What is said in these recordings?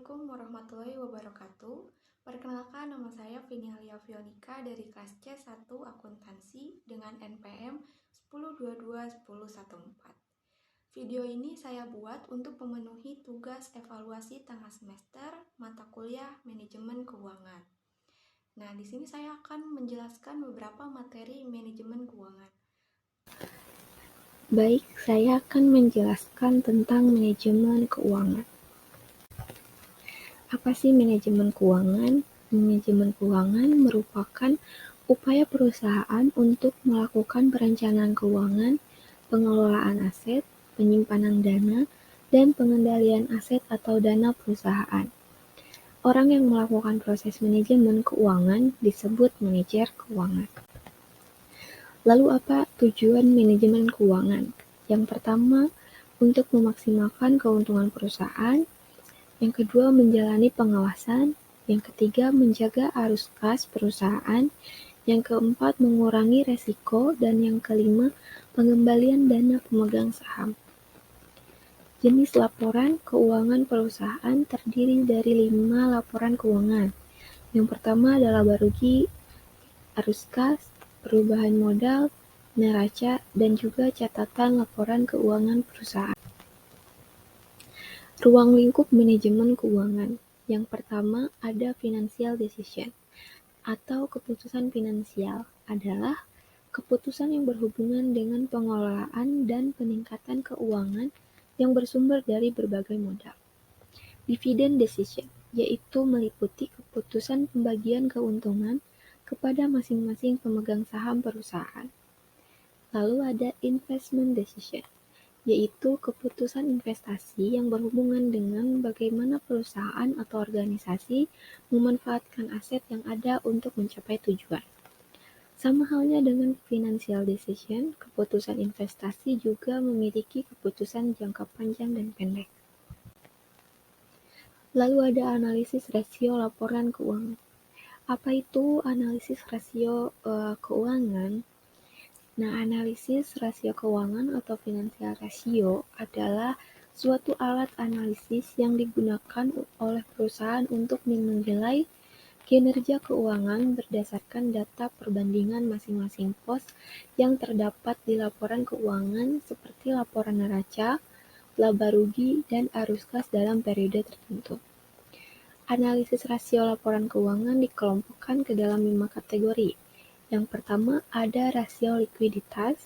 Assalamualaikum warahmatullahi wabarakatuh. Perkenalkan, nama saya Vinialia Fionika dari kelas C1 Akuntansi dengan NPM 10221014. Video ini saya buat untuk memenuhi tugas evaluasi tengah semester mata kuliah Manajemen Keuangan. Nah, di sini saya akan menjelaskan beberapa materi manajemen keuangan. Baik, saya akan menjelaskan tentang manajemen keuangan. Apa sih manajemen keuangan? Manajemen keuangan merupakan upaya perusahaan untuk melakukan perencanaan keuangan, pengelolaan aset, penyimpanan dana, dan pengendalian aset atau dana perusahaan. Orang yang melakukan proses manajemen keuangan disebut manajer keuangan. Lalu apa tujuan manajemen keuangan? Yang pertama, untuk memaksimalkan keuntungan perusahaan. Yang kedua, menjalani pengawasan. Yang ketiga, menjaga arus kas perusahaan. Yang keempat, mengurangi resiko. Dan yang kelima, pengembalian dana pemegang saham. Jenis laporan keuangan perusahaan terdiri dari 5 laporan keuangan. Yang pertama adalah laba rugi, arus kas, perubahan modal, neraca, dan juga catatan laporan keuangan perusahaan. Ruang lingkup manajemen keuangan. Yang pertama ada financial decision atau keputusan finansial adalah keputusan yang berhubungan dengan pengelolaan dan peningkatan keuangan yang bersumber dari berbagai modal. Dividend decision yaitu meliputi keputusan pembagian keuntungan kepada masing-masing pemegang saham perusahaan. Lalu ada investment decision, yaitu keputusan investasi yang berhubungan dengan bagaimana perusahaan atau organisasi memanfaatkan aset yang ada untuk mencapai tujuan. Sama halnya dengan financial decision, keputusan investasi juga memiliki keputusan jangka panjang dan pendek. Lalu ada analisis rasio laporan keuangan. Apa itu analisis rasio keuangan? Nah, analisis rasio keuangan atau financial ratio adalah suatu alat analisis yang digunakan oleh perusahaan untuk menilai kinerja keuangan berdasarkan data perbandingan masing-masing pos yang terdapat di laporan keuangan seperti laporan neraca, laba rugi, dan arus kas dalam periode tertentu. Analisis rasio laporan keuangan dikelompokkan ke dalam 5 kategori. Yang pertama ada rasio likuiditas,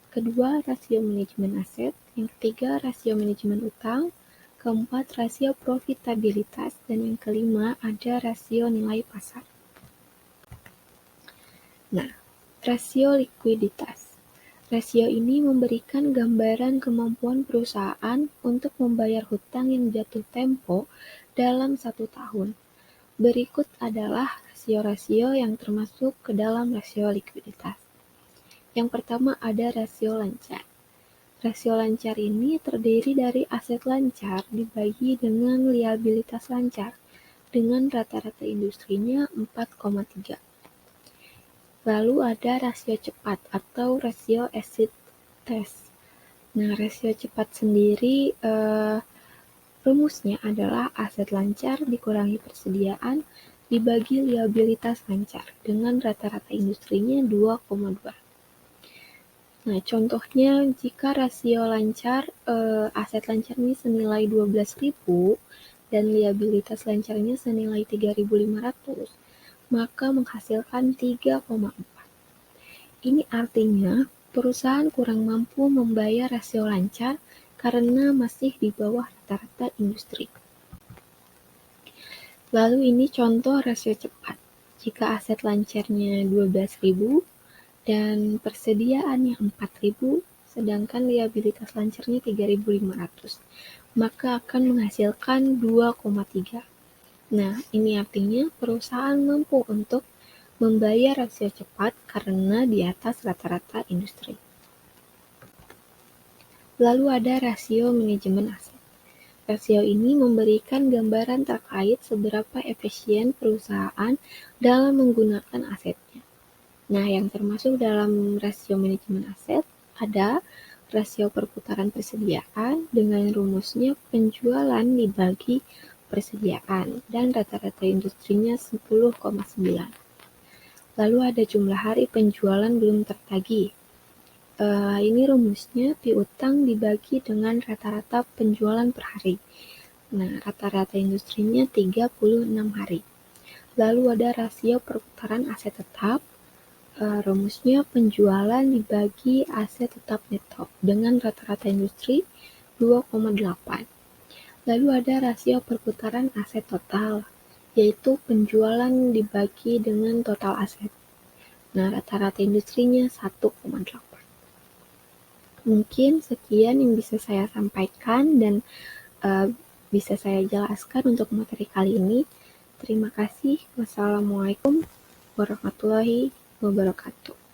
kedua rasio manajemen aset, yang ketiga rasio manajemen utang, keempat rasio profitabilitas, dan yang kelima ada rasio nilai pasar. Nah, rasio likuiditas. Rasio ini memberikan gambaran kemampuan perusahaan untuk membayar hutang yang jatuh tempo dalam 1 tahun. Berikut adalah rasio-rasio yang termasuk ke dalam rasio likuiditas. Yang pertama ada rasio lancar. Rasio lancar ini terdiri dari aset lancar dibagi dengan liabilitas lancar, dengan rata-rata industrinya 4,3. Lalu ada rasio cepat atau rasio acid test. Nah, rasio cepat sendiri rumusnya adalah aset lancar dikurangi persediaan dibagi liabilitas lancar dengan rata-rata industrinya 2,2. Nah, contohnya jika rasio lancar aset lancarnya senilai 12.000 dan liabilitas lancarnya senilai 3.500, maka menghasilkan 3,4. Ini artinya perusahaan kurang mampu membayar rasio lancar karena masih di bawah rata-rata industri. Lalu ini contoh rasio cepat. Jika aset lancarnya 12.000 dan persediaannya 4.000, sedangkan liabilitas lancarnya 3.500, maka akan menghasilkan 2,3. Nah, ini artinya perusahaan mampu untuk membayar rasio cepat karena di atas rata-rata industri. Lalu ada rasio manajemen aset. Rasio ini memberikan gambaran terkait seberapa efisien perusahaan dalam menggunakan asetnya. Nah, yang termasuk dalam rasio manajemen aset ada rasio perputaran persediaan dengan rumusnya penjualan dibagi persediaan, dan rata-rata industrinya 10,9. Lalu ada jumlah hari penjualan belum tertagih. Ini rumusnya piutang dibagi dengan rata-rata penjualan per hari. Nah, rata-rata industrinya 36 hari. Lalu ada rasio perputaran aset tetap. Rumusnya penjualan dibagi aset tetap neto dengan rata-rata industri 2,8. Lalu ada rasio perputaran aset total, yaitu penjualan dibagi dengan total aset. Nah, rata-rata industrinya 1,8. Mungkin sekian yang bisa saya sampaikan dan bisa saya jelaskan untuk materi kali ini. Terima kasih. Wassalamualaikum warahmatullahi wabarakatuh.